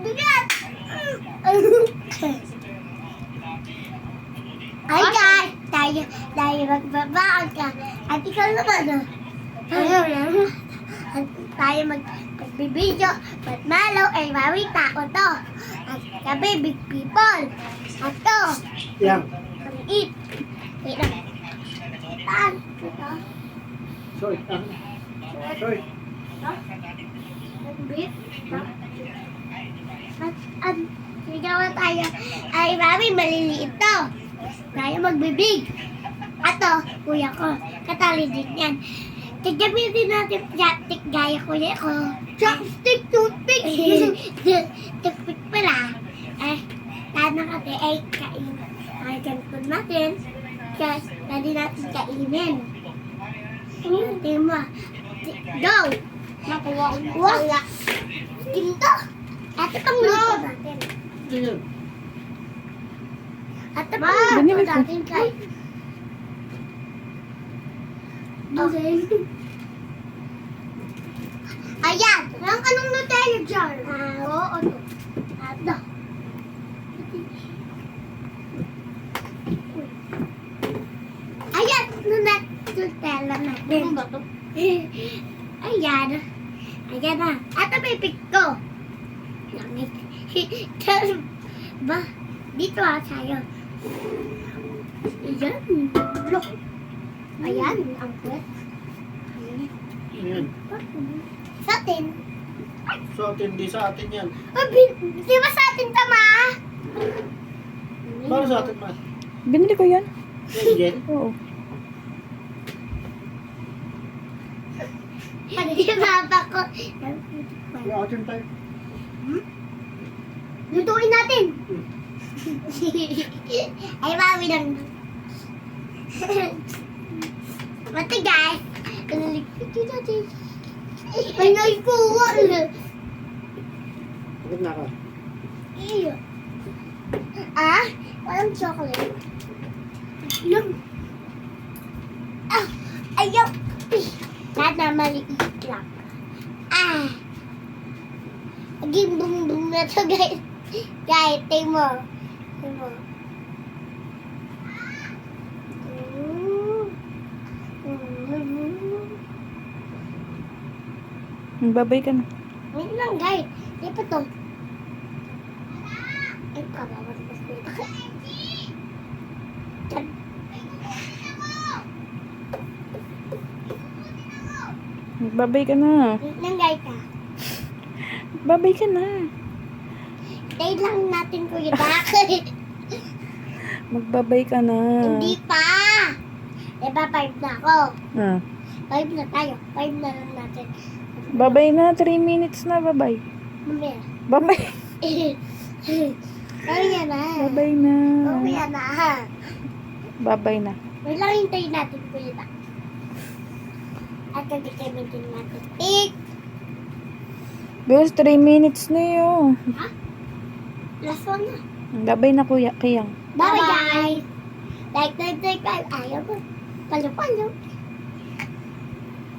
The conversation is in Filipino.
Bigat! Ay guys, tayo magbabaon ka. At ikaw naman, tayo magbibideo. Matmalaw ay mawi tao to. At kami big people. At to, Yang. mag-eat. Wait lang. Taan. Ito. Sorry. Sorry. Beef. At sigawan tayo. Ay mami, maliliit to. Tayo magbibig. Ato, kuya ko. Katali din yan. Gagamitin natin chopstick gaya kuya ko. Chopstick, toothpick. Toothpick pala. Tana kasi ay kain. Ay, ganito natin. Kasi pwede natin kainin. Tingnan mo. Go! Nakuha ko. Wala. Ginto. Ate pang luto natin. Ganyan. Ate pang luto natin kay. Okay. Ayan. Anong Nutella jar? Oo. Ato. Ayan. Nutella natin. Ano ba ito? Ayan. Ayan na. Ito may pick ko. Langit. Ba? Dito sa'yo. Ayan. Look. Ayan. Ang kwet. Yan. Sa atin. So, hindi sa atin yan. Di ba sa atin tama? Para sa atin, ma. Binili ko yan. Yan, Jen. Oo. Yung baba ko. Yung atin tayo. Lutuin natin. Ay, mami lang. Mati guys. Kanaligpit natin. Ay, naipuwan. Pagod na ka. Iyo. Walang chocolate. Lang. Ayaw. Sana maliit lang. Naging bum-bum na to guys. Guys, tingin mo. Tingin mo. Babay ka na. Wait lang guys. Di pa to. Ay, kabawas pa dito. Babay ka na. Wait lang guys Babay ka na. Tayo lang natin kuya Dak. Magbabay ka na. Hindi pa. Diba 5 na ako. 5 na tayo. 5 na lang natin. Babay na. 3 minutes na. Babay. Mamaya. Babay. Mamaya na. Babay na. Mamaya na. Babay na. Wait lang hintayin natin kuya Dak. At hindi kami din natin. Girls, 3 minutes na yun. Last one na. Babay na kuya. Kayang. Bye guys. Like, ayaw ko. Palo-palo.